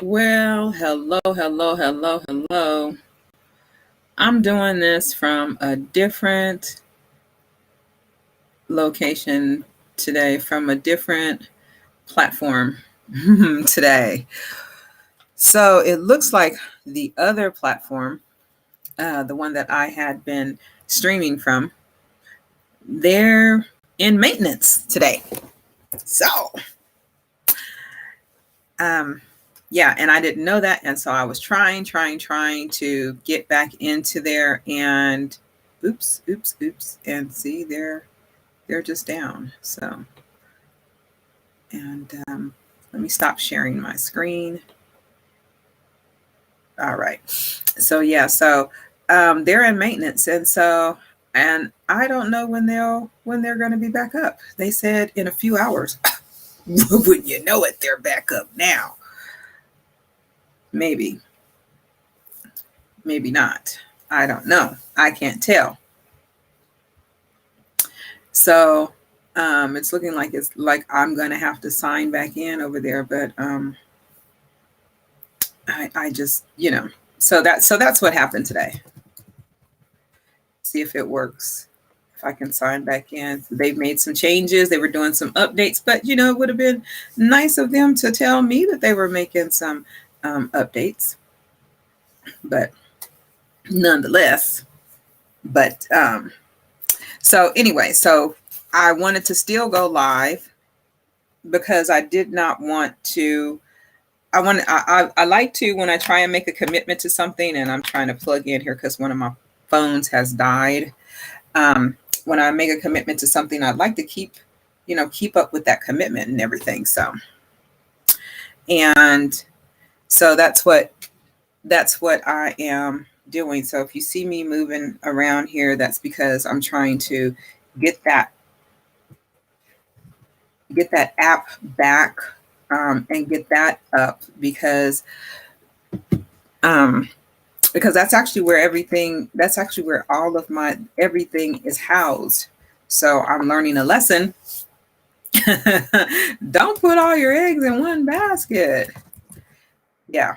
Well, hello, hello, hello, hello. I'm doing this from a different location today, from a different platform today. So it looks like the other platform, the one that I had been streaming from, they're in maintenance today. So, um, yeah, and I didn't know that. And so I was trying to get back into there and oops. And see, they're just down. So, and let me stop sharing my screen. All right. So, yeah, so they're in maintenance. And I don't know when they're going to be back up. They said in a few hours. Wouldn't you know it, they're back up now. Maybe. Maybe not. I don't know. I can't tell. So it's looking like it's like I'm going to have to sign back in over there, but I just, so that's what happened today. See if it works. If I can sign back in. They've made some changes. They were doing some updates, but it would have been nice of them to tell me that they were making some updates. But nonetheless, but so anyway, so I wanted to still go live because I did not want to. I like to, when I try and make a commitment to something, and I'm trying to plug in here because one of my phones has died. When I make a commitment to something, I'd like to keep up with that commitment and everything. And so that's what I am doing. So if you see me moving around here, that's because I'm trying to get that app back and get that up because that's actually where all of my everything is housed. So I'm learning a lesson. Don't put all your eggs in one basket. Yeah,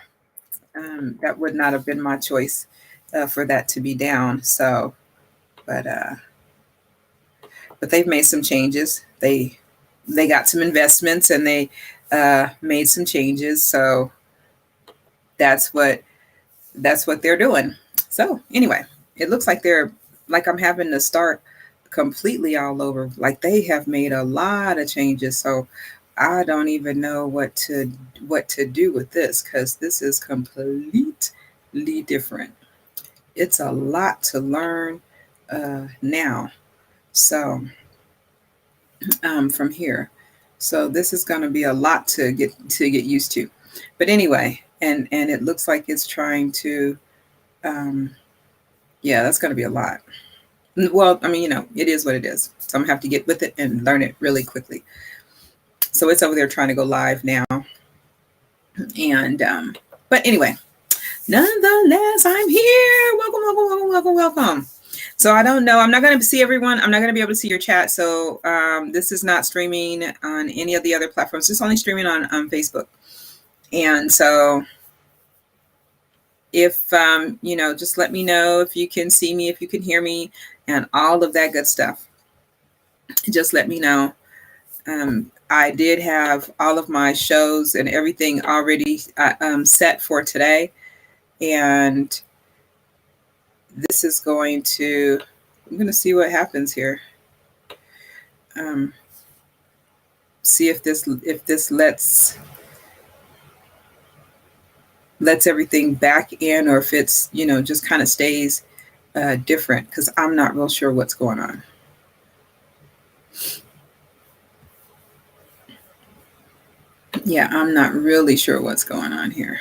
that would not have been my choice for that to be down. So, but they've made some changes. They got some investments and they made some changes. So that's what they're doing. So anyway, it looks like I'm having to start completely all over. Like they have made a lot of changes. So I don't even know what to do with this because this is completely different. It's a lot to learn now. So from here. So this is going to be a lot to get used to. But anyway, and it looks like it's trying to yeah, that's going to be a lot. Well, I mean, it is what it is. So I'm going to have to get with it and learn it really quickly. So it's over there trying to go live now. And but anyway, nonetheless, I'm here. Welcome. So I don't know. I'm not going to see everyone. I'm not going to be able to see your chat. So this is not streaming on any of the other platforms. It's only streaming on Facebook. And so if, just let me know if you can see me, if you can hear me, and all of that good stuff. Just let me know. I did have all of my shows and everything already set for today. And this is I'm going to see what happens here. See if this lets everything back in, or if it's, just kind of stays different, because I'm not real sure what's going on. Yeah, I'm not really sure what's going on here.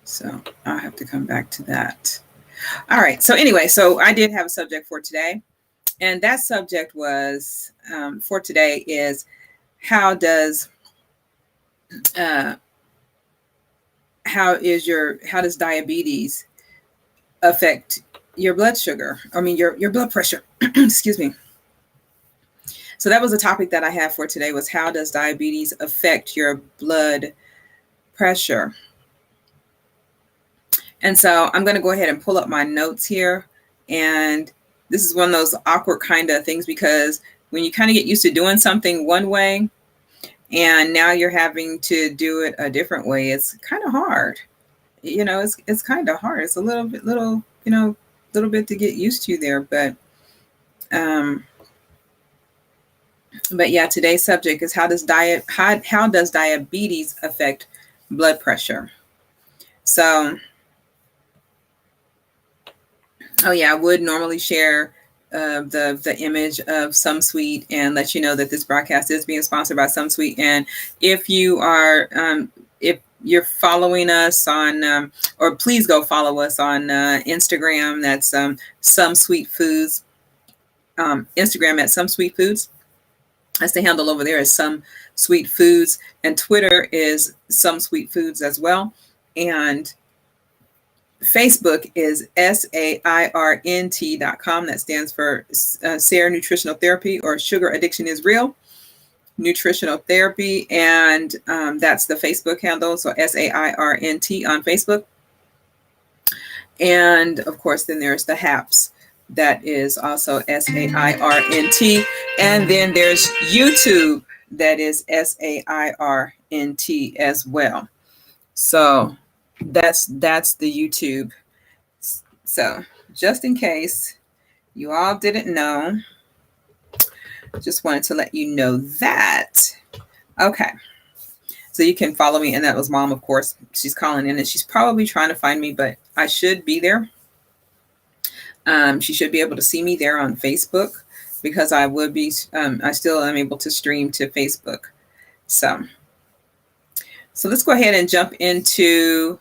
So I'll have to come back to that. All right. So anyway, so I did have a subject for today. And that subject was for today is how does diabetes affect your blood sugar? I mean, your blood pressure. Excuse me. So that was a topic that I had for today, was how does diabetes affect your blood pressure? And so I'm going to go ahead and pull up my notes here. And this is one of those awkward kind of things, because when you kind of get used to doing something one way and now you're having to do it a different way, it's kind of hard. It's kind of hard. It's a little bit to get used to there. But yeah, today's subject is how does diabetes affect blood pressure? So, oh yeah, I would normally share the image of Some Sweet and let you know that this broadcast is being sponsored by Some Sweet. And if you are if you're following us on or please go follow us on Instagram. That's Some Sweet Foods. Instagram at Some Sweet Foods. That's the handle over there, is Some Sweet Foods, and Twitter is Some Sweet Foods as well. And Facebook is SAIRNT.com. That stands for Sair Nutritional Therapy, or Sugar Addiction is Real Nutritional Therapy. And that's the Facebook handle. So SAIRNT on Facebook. And of course, then there's the HAPS. That is also SAIRNT. And then there's YouTube. That is SAIRNT as well. So that's the YouTube. So just in case you all didn't know, just wanted to let you know that. Okay. So you can follow me. And that was Mom, of course. She's calling in and she's probably trying to find me, but I should be there. She should be able to see me there on Facebook, because I would be, I still am able to stream to Facebook. So let's go ahead and jump into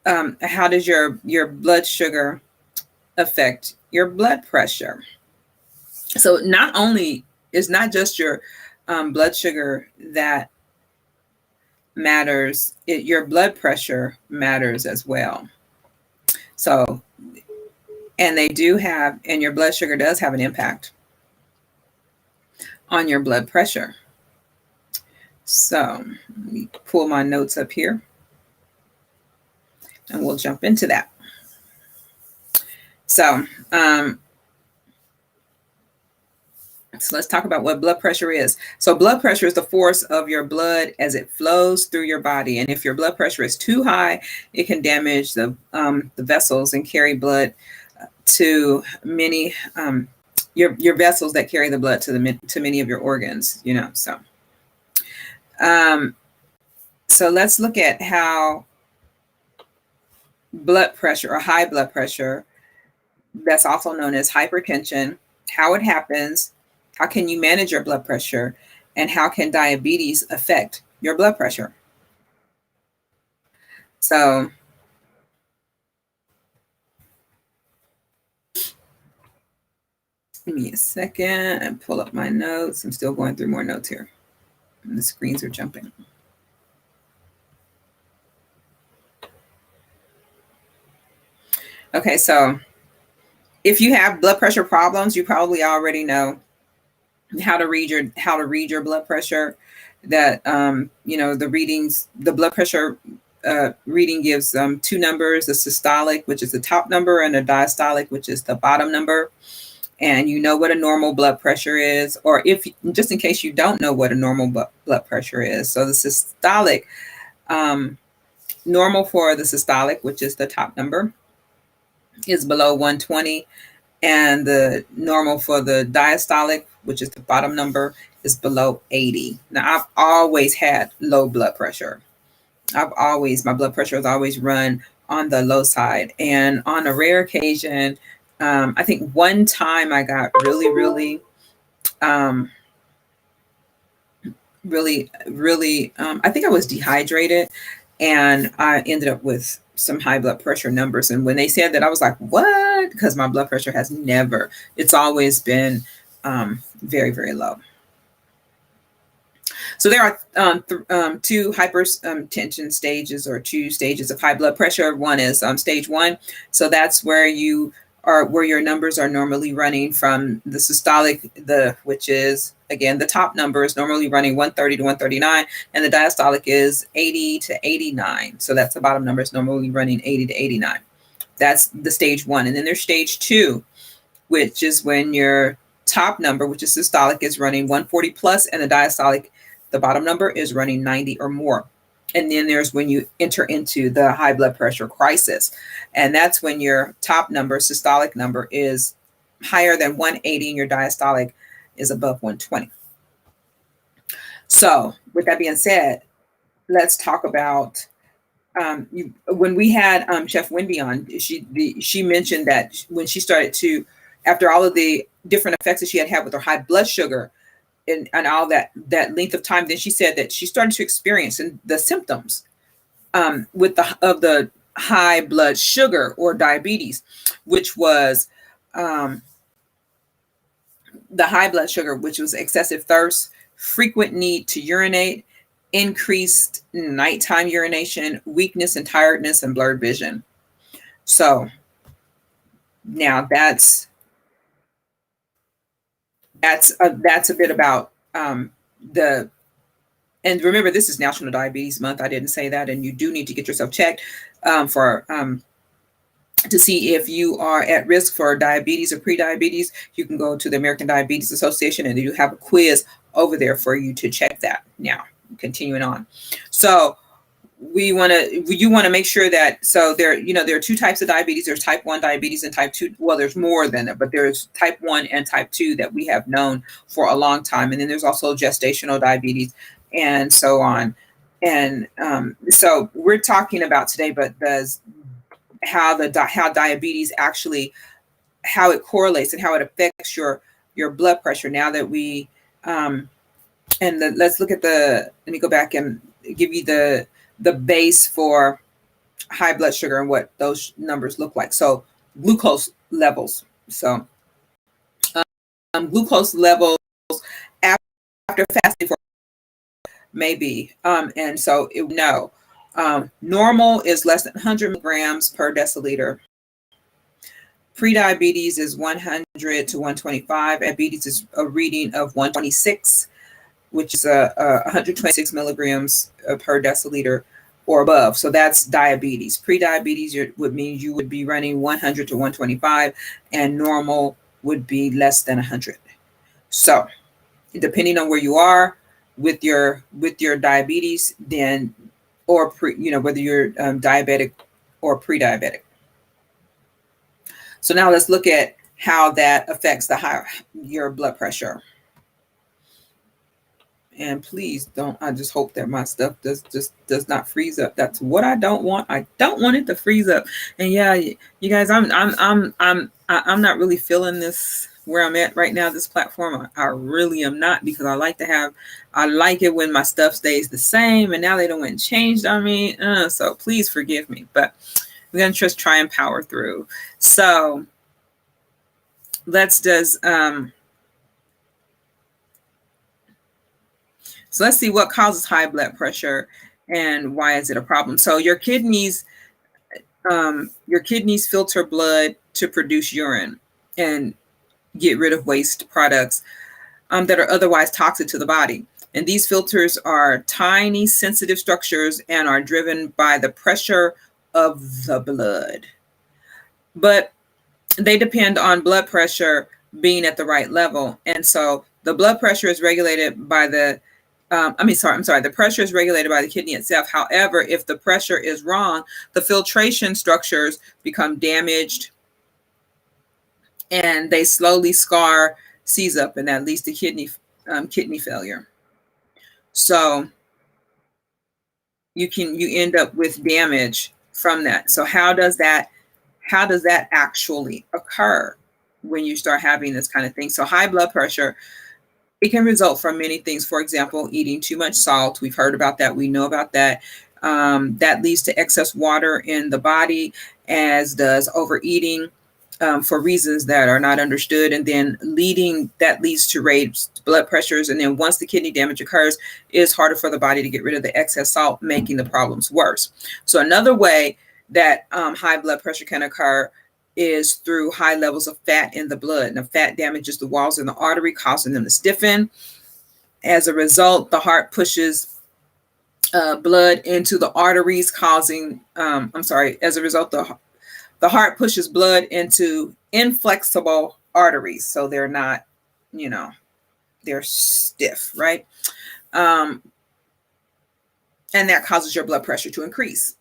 how does your blood sugar affect your blood pressure? So it's not just your blood sugar that matters, your blood pressure matters as well. So, and your blood sugar does have an impact on your blood pressure. So let me pull my notes up here and we'll jump into that. So let's talk about what blood pressure is. So blood pressure is the force of your blood as it flows through your body. And if your blood pressure is too high, it can damage the vessels and carry blood to many, your vessels that carry the blood to many of your organs, So let's look at how blood pressure, or high blood pressure, that's also known as hypertension, how it happens, how can you manage your blood pressure, and how can diabetes affect your blood pressure? So give me a second and pull up my notes. I'm still going through more notes here, and the screens are jumping. Okay, so if you have blood pressure problems, you probably already know how to read your blood pressure. That the blood pressure reading gives two numbers: the systolic, which is the top number, and the diastolic, which is the bottom number. And you know what a normal blood pressure is, or if just in case you don't know what a normal blood pressure is. So the systolic, normal for the systolic, which is the top number, is below 120. And the normal for the diastolic, which is the bottom number, is below 80. Now, I've always had low blood pressure. My blood pressure has always run on the low side. And on a rare occasion, I think one time I got really, I think I was dehydrated, and I ended up with some high blood pressure numbers. And when they said that, I was like, what? Because my blood pressure it's always been very, very low. So there are two hypertension stages, or two stages of high blood pressure. One is stage 1. So that's where you are where your numbers are normally running from the systolic, which is again the top number is normally running 130 to 139, and the diastolic is 80 to 89. So that's the bottom number is normally running 80 to 89. That's the stage 1. And then there's stage 2, which is when your top number, which is systolic, is running 140 plus, and the diastolic, the bottom number, is running 90 or more. And then there's when you enter into the high blood pressure crisis. And that's when your top number, systolic number, is higher than 180 and your diastolic is above 120. So with that being said, let's talk about when we had Chef Wendy on, she mentioned that when she started to, after all of the different effects that she had with her high blood sugar and all that length of time, then she said that she started to experience the symptoms with the high blood sugar or diabetes, which was the high blood sugar, which was excessive thirst, frequent need to urinate, increased nighttime urination, weakness and tiredness, and blurred vision. So now that's a bit about and remember, this is National Diabetes Month. I didn't say that, and you do need to get yourself checked to see if you are at risk for diabetes or pre-diabetes. You can go to the American Diabetes Association, and they do have a quiz over there for you to check that. Now, continuing on. So you want to make sure that, so there are two types of diabetes. There's type 1 diabetes and type 2. Well, there's more than that, but there's type 1 and type 2 that we have known for a long time. And then there's also gestational diabetes and so on. And so we're talking about today, but how diabetes actually, how it correlates and how it affects your blood pressure. Now that we, let's look at let me go back and give you the base for high blood sugar and what those numbers look like. So glucose levels. So glucose levels after fasting for maybe, and so normal is less than 100 milligrams per deciliter. Pre-diabetes is 100 to 125. Diabetes is a reading of 126, which is 126 milligrams per deciliter or above. So that's diabetes. Pre-diabetes would mean you would be running 100 to 125, and normal would be less than 100. So depending on where you are with your diabetes, then whether you're diabetic or pre-diabetic. So now let's look at how that affects your blood pressure. And please don't, I just hope that my stuff does not freeze up. That's what I don't want. I don't want it to freeze up. And yeah, you guys, I'm not really feeling this where I'm at right now, this platform. I really am not, because I like it when my stuff stays the same, and now they don't want changed on me. So please forgive me, but we're going to just try and power through. So So let's see what causes high blood pressure and why is it a problem. So your kidneys filter blood to produce urine and get rid of waste products that are otherwise toxic to the body. And these filters are tiny, sensitive structures and are driven by the pressure of the blood. But they depend on blood pressure being at the right level. And so the blood pressure is regulated by the pressure is regulated by the kidney itself. However, if the pressure is wrong, the filtration structures become damaged and they slowly seize up, and that leads to kidney failure. So you end up with damage from that. So how does that actually occur when you start having this kind of thing? So high blood pressure, it can result from many things. For example, eating too much salt. We've heard about that. We know about that. That leads to excess water in the body, as does overeating for reasons that are not understood. And then that leads to raised blood pressures. And then once the kidney damage occurs, it's harder for the body to get rid of the excess salt, making the problems worse. So another way that high blood pressure can occur is through high levels of fat in the blood. Now, fat damages the walls in the artery, causing them to stiffen. As a result, the heart pushes blood into the arteries, causing, as a result, the heart pushes blood into inflexible arteries. So they're not, they're stiff, right? And that causes your blood pressure to increase.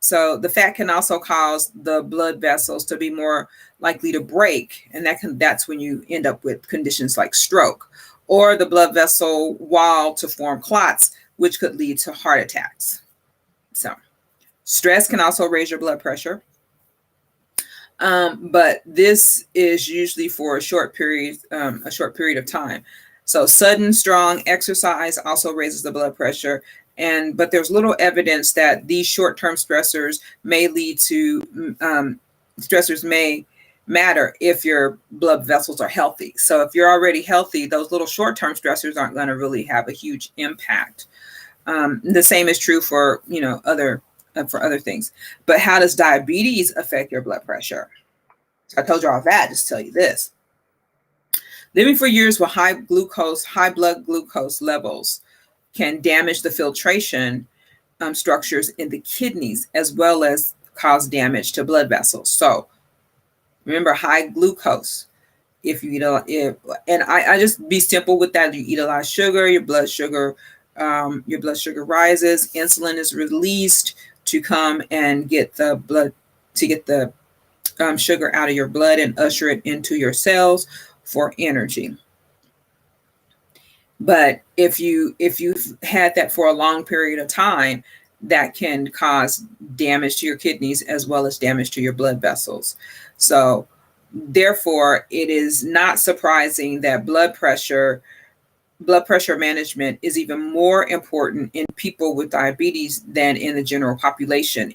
So the fat can also cause the blood vessels to be more likely to break, and that's when you end up with conditions like stroke, or the blood vessel wall to form clots, which could lead to heart attacks. So stress can also raise your blood pressure, but this is usually for a short period of time. So sudden, strong exercise also raises the blood pressure. But there's little evidence that these short-term stressors may lead to stressors may matter if your blood vessels are healthy. So if you're already healthy, those little short-term stressors aren't going to really have a huge impact. The same is true for other things. But how does diabetes affect your blood pressure? I told you all that. Just tell you this: living for years with high blood glucose levels can damage the filtration structures in the kidneys, as well as cause damage to blood vessels. So remember, high glucose. If you eat I just be simple with that. You eat a lot of sugar, your blood sugar rises. Insulin is released to come and get the sugar out of your blood and usher it into your cells for energy. But if you've had that for a long period of time, that can cause damage to your kidneys as well as damage to your blood vessels. So therefore, it is not surprising that blood pressure management is even more important in people with diabetes than in the general population.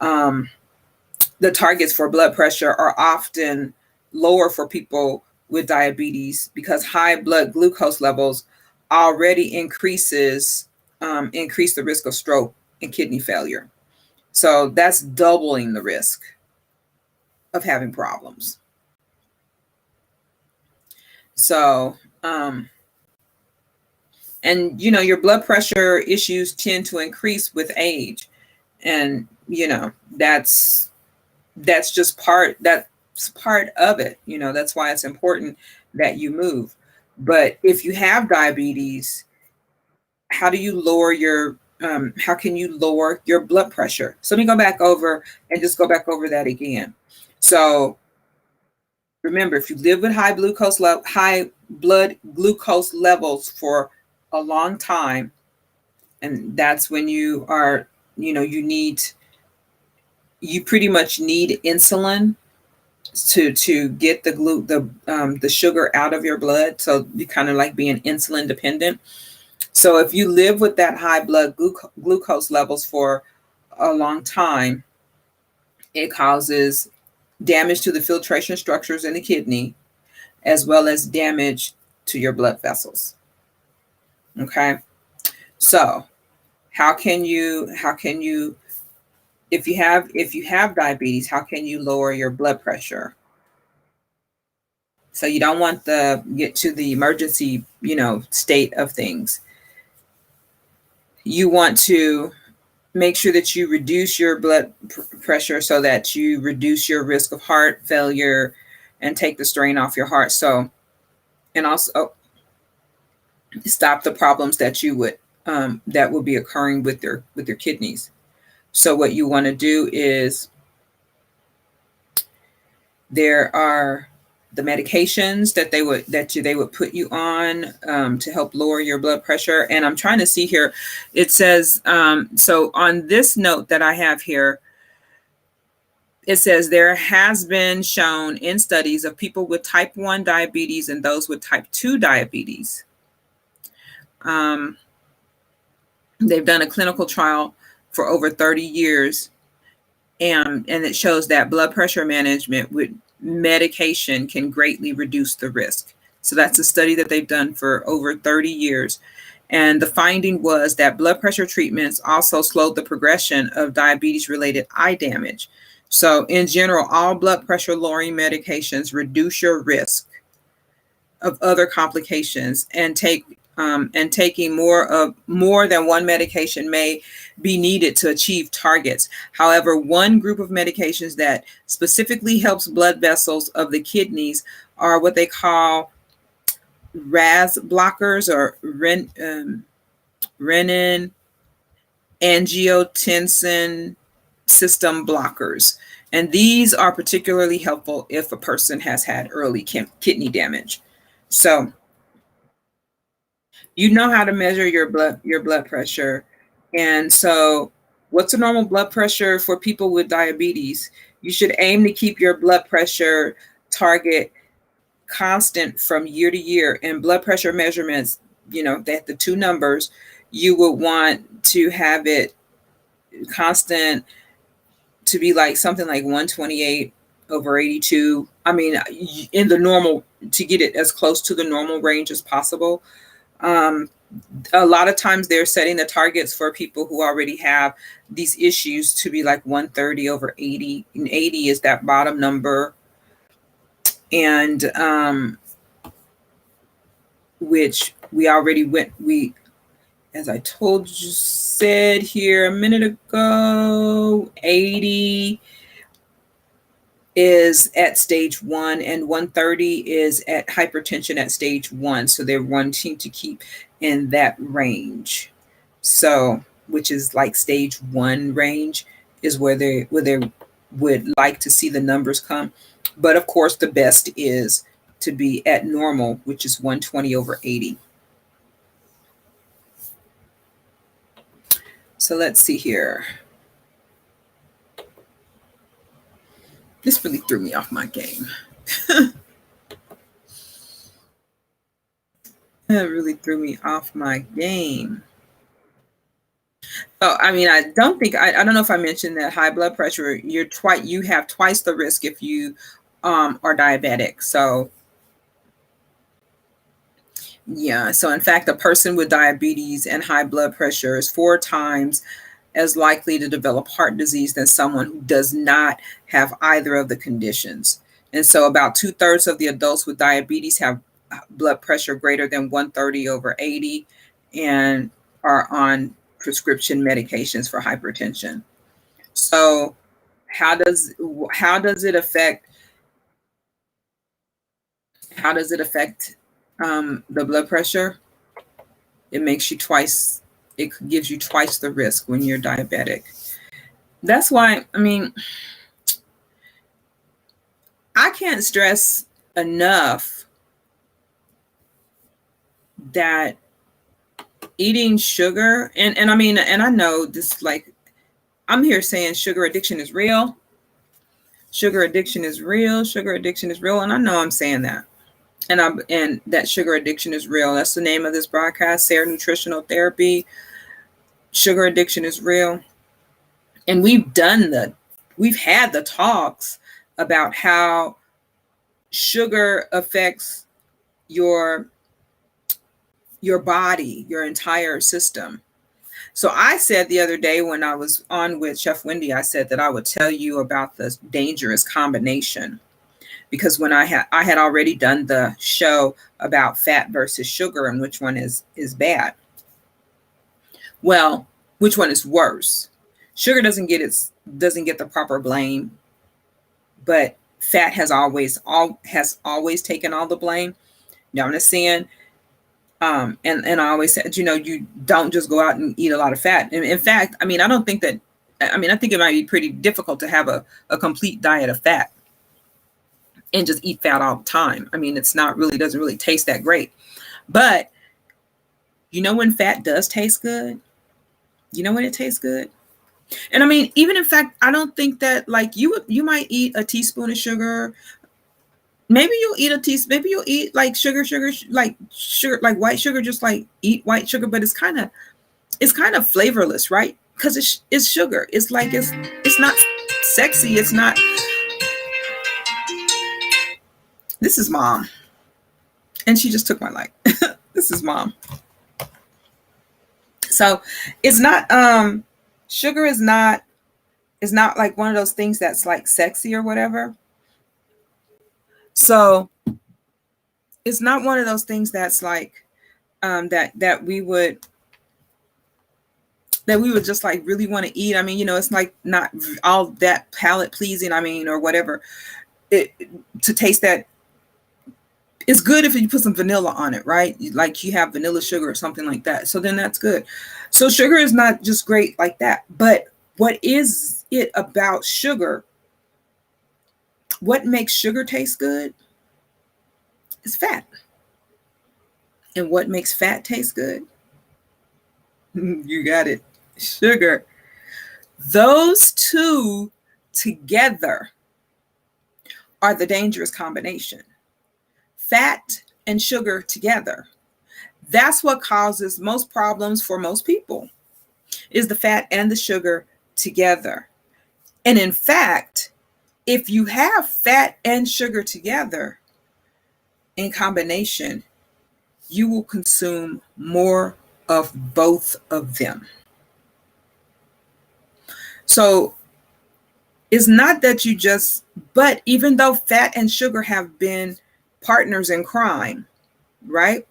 The targets for blood pressure are often lower for people with diabetes because high blood glucose levels already increase the risk of stroke and kidney failure. So that's doubling the risk of having problems. So, and your blood pressure issues tend to increase with age, and that's just part of it. That's why it's important that you move. But if you have diabetes, how can you lower your blood pressure? So let me go back over that again. So remember, if you live with high blood glucose levels for a long time, and that's when you are, you pretty much need insulin to get the sugar out of your blood. So you kind of like being insulin dependent. So if you live with that high blood glucose levels for a long time, it causes damage to the filtration structures in the kidney, as well as damage to your blood vessels. Okay. So how can you, if you have diabetes, how can you lower your blood pressure? So you don't want to get to the emergency, state of things. You want to make sure that you reduce your blood pressure so that you reduce your risk of heart failure and take the strain off your heart. So, and also stop the problems that that would be occurring with your kidneys. So what you want to do is, there are the medications that they would put you on to help lower your blood pressure. And I'm trying to see here. It says, so on this note that I have here, it says there has been shown in studies of people with type 1 diabetes and those with type 2 diabetes. They've done a clinical trial for over 30 years. And it shows that blood pressure management with medication can greatly reduce the risk. So that's a study that they've done for over 30 years. And the finding was that blood pressure treatments also slowed the progression of diabetes-related eye damage. So in general, all blood pressure lowering medications reduce your risk of other complications, and taking more than one medication may be needed to achieve targets. However, one group of medications that specifically helps blood vessels of the kidneys are what they call RAS blockers, or renin angiotensin system blockers. And these are particularly helpful if a person has had early kidney damage. So you know how to measure your blood pressure. And so what's a normal blood pressure for people with diabetes? You should aim to keep your blood pressure target constant from year to year. And blood pressure measurements, that the two numbers, you would want to have it constant to be like something like 128 over 82. I mean, in the normal, to get it as close to the normal range as possible. A lot of times they're setting the targets for people who already have these issues to be like 130 over 80, and 80 is that bottom number. And which we already as I said here a minute ago, 80 is at stage 1, and 130 is at hypertension at stage 1. So they're wanting to keep in that range. So, which is like stage 1 range is where they would like to see the numbers come. But of course, the best is to be at normal, which is 120 over 80. So let's see here. This really threw me off my game. That really threw me off my game. Oh, I mean, I don't know if I mentioned that high blood pressure, you have twice the risk if you are diabetic. So yeah, so in fact, a person with diabetes and high blood pressure is 4 times as likely to develop heart disease than someone who does not have either of the conditions. And so about 2/3 of the adults with diabetes have blood pressure greater than 130 over 80 and are on prescription medications for hypertension. So how does it affect the blood pressure? It gives you twice the risk when you're diabetic. That's why, I mean, I can't stress enough that eating sugar, and I mean, and I know this, like, I'm here saying sugar addiction is real. Sugar addiction is real. Sugar addiction is real. And I know I'm saying that. And that sugar addiction is real. That's the name of this broadcast, Sair Nutritional Therapy. Sugar addiction is real. And we've had the talks about how sugar affects your body, your entire system. So I said the other day when I was on with Chef Wendy, I said that I would tell you about the dangerous combination, because when I had already done the show about fat versus sugar and which one is bad. Well, which one is worse? Sugar doesn't get the proper blame, but fat has always taken all the blame. You know what I'm saying? And I always said, you don't just go out and eat a lot of fat. And in fact, I mean, I think it might be pretty difficult to have a complete diet of fat and just eat fat all the time. I mean, doesn't really taste that great. But when fat does taste good? You know when it tastes good? And I mean, even in fact, I don't think that, like, you might eat a teaspoon of sugar. Maybe you'll eat like sugar, like white sugar, just like eat white sugar, but it's kind of flavorless, right? Because it's sugar. It's like, it's not sexy. It's not. This is Mom. And she just took my light. This is Mom. So it's not, sugar is not It's not like one of those things that's like sexy or whatever. So it's not one of those things that's like that we would just like really want to eat. I mean, it's like not all that palate pleasing, I mean, or whatever. It to taste that, it's good if you put some vanilla on it, right? Like you have vanilla sugar or something like that. So then that's good. So sugar is not just great like that. But what is it about sugar? What makes sugar taste good is fat. And what makes fat taste good? You got it. Sugar. Those two together are the dangerous combination. Fat and sugar together. That's what causes most problems for most people, is the fat and the sugar together. And in fact, if you have fat and sugar together in combination, you will consume more of both of them. So it's not that you just, but even though fat and sugar have been partners in crime, right?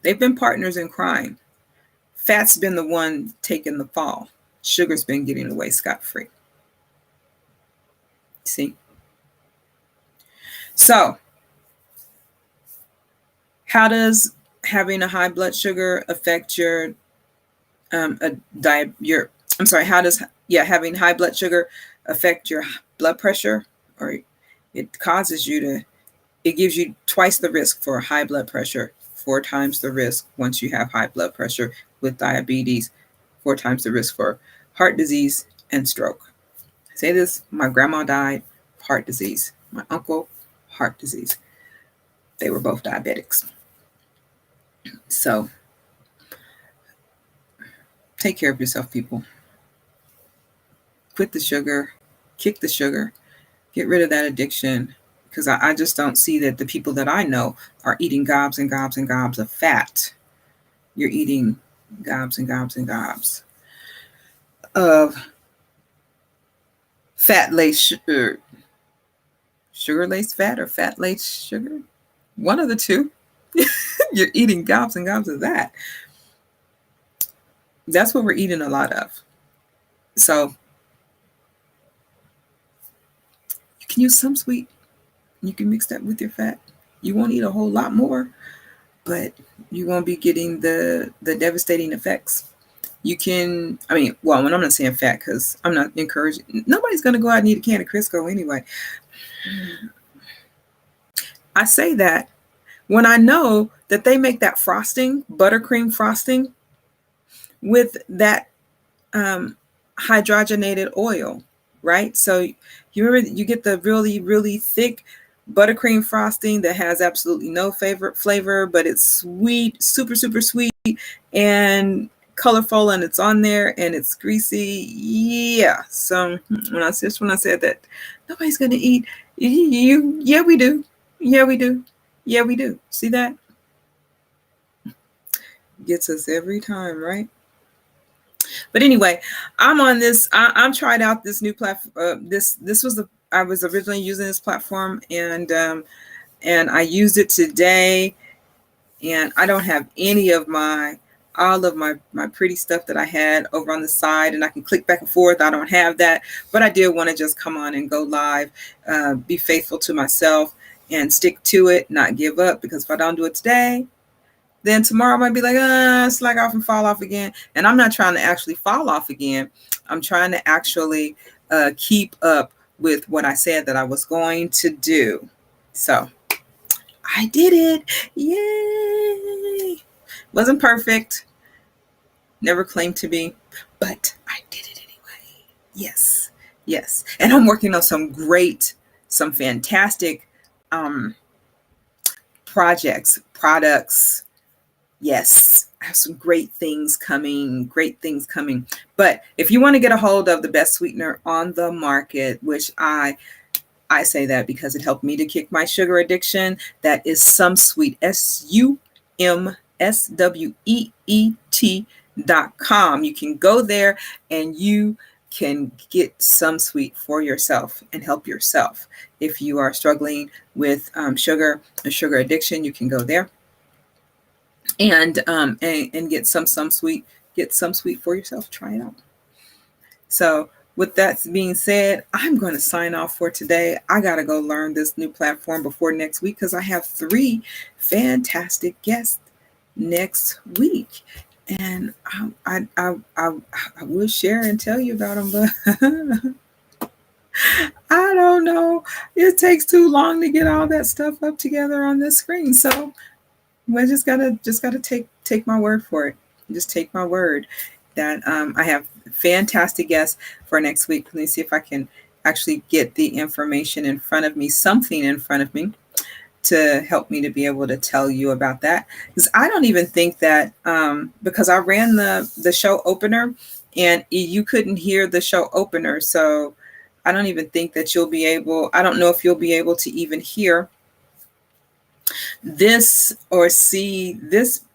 They've been partners in crime. Fat's been the one taking the fall. Sugar's been getting away scot-free. See? So, how does having a high blood sugar affect your how does having high blood sugar affect your blood pressure? Or it gives you twice the risk for high blood pressure, 4 times the risk once you have high blood pressure with diabetes, 4 times the risk for heart disease and stroke. I say this, my grandma died of heart disease. My uncle, heart disease. They were both diabetics. So take care of yourself, people. Quit the sugar, kick the sugar, get rid of that addiction, because I just don't see that the people that I know are eating gobs and gobs and gobs of fat. You're eating gobs and gobs and gobs of fat-laced sugar. Sugar-laced fat or fat-laced sugar? One of the two. You're eating gobs and gobs of that. That's what we're eating a lot of. So you can use some sweet. You can mix that with your fat. You won't eat a whole lot more, but you won't be getting the devastating effects. You can, when I'm not saying fat, because I'm not encouraging, nobody's going to go out and eat a can of Crisco anyway. I say that when I know that they make that frosting, buttercream frosting, with that hydrogenated oil, right? So you remember, you get the really, really thick buttercream frosting that has absolutely no flavor, but it's sweet, super, super sweet and colorful, and it's on there and it's greasy. Yeah. So when I said that nobody's going to eat, yeah, we do. Yeah, we do. Yeah, we do. See that? Gets us every time, right? But anyway, I'm on this. I'm trying out this new platform. I was originally using this platform, and I used it today, and I don't have any of all of my pretty stuff that I had over on the side, and I can click back and forth. I don't have that, but I did want to just come on and go live, be faithful to myself, and stick to it, not give up, because if I don't do it today, then tomorrow I might be like, slack off and fall off again. And I'm not trying to actually fall off again. I'm trying to actually keep up with what I said that I was going to do. So I did it. Yay. Wasn't perfect. Never claimed to be, but I did it anyway. Yes. Yes. And I'm working on some fantastic products. Yes, I have some great things coming. But if you want to get a hold of the best sweetener on the market, which I say that because it helped me to kick my sugar addiction, that is SumSweet, SumSweet.com. You can go there and you can get some sweet for yourself and help yourself. If you are struggling with sugar and sugar addiction, you can go there and get some sweet. Get some sweet for yourself. Try it out. So with that being said, I'm going to sign off for today. I got to go learn this new platform before next week because I have 3 fantastic guests next week. And I would share and tell you about them, but I don't know. It takes too long to get all that stuff up together on this screen. So I just gotta take my word for it. Just take my word that I have fantastic guests for next week. Let me see if I can actually get the information in front of me, something in front of me to help me to be able to tell you about that. Because I don't even think that because I ran the show opener and you couldn't hear the show opener. So I don't even think that you'll be able, I don't know if you'll be able to even hear this or see this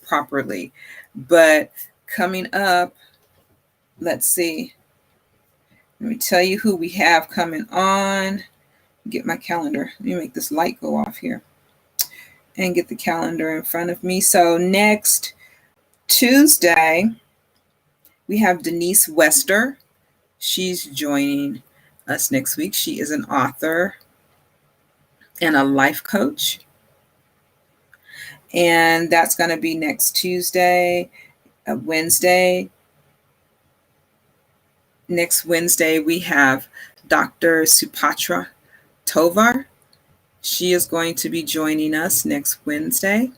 properly. But coming up, let's see. Let me tell you who we have coming on. Get my calendar. Let me make this light go off here and get the calendar in front of me. So next Tuesday, we have Denise Wester. She's joining us next week. She is an author and a life coach. And that's going to be next Tuesday, Wednesday. Next Wednesday, we have Dr. Supatra Tovar. She is going to be joining us next Wednesday.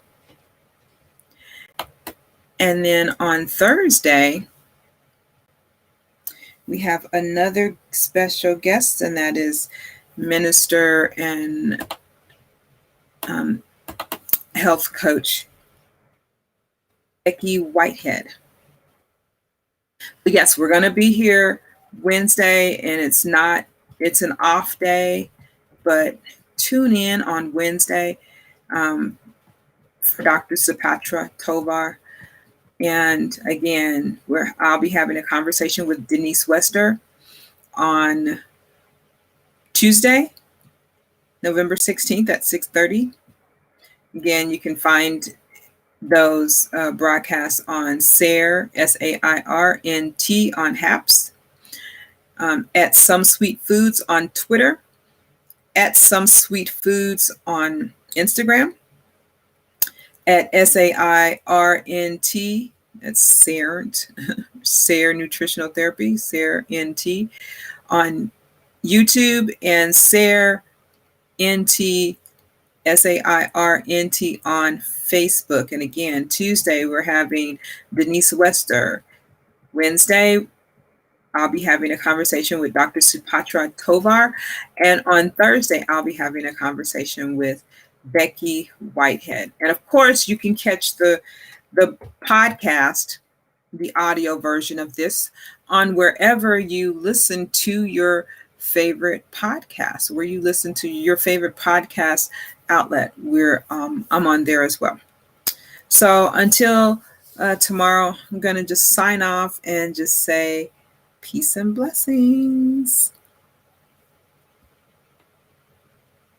And then on Thursday, we have another special guest, and that is Minister and Health Coach Becky Whitehead. But yes, we're going to be here Wednesday, and it's an off day, but tune in on Wednesday for Dr. Supatra Tovar. And again, I'll be having a conversation with Denise Wester on Tuesday, November 16th at 6:30. Again, you can find those broadcasts on Sair, SAIRNT on HAPS, at Some Sweet Foods on Twitter, at Some Sweet Foods on Instagram, at SAIRNT, that's Sair Nutritional Therapy, SAIRNT on YouTube, and Sair NT, SAIRNT on Facebook. And again, Tuesday, we're having Denise Wester. Wednesday, I'll be having a conversation with Dr. Supatra Tovar. And on Thursday, I'll be having a conversation with Becky Whitehead. And of course, you can catch the podcast, the audio version of this, on wherever you listen to your favorite podcast, where you listen to your favorite podcast outlet. I'm on there as well. So until tomorrow, I'm going to just sign off and just say peace and blessings.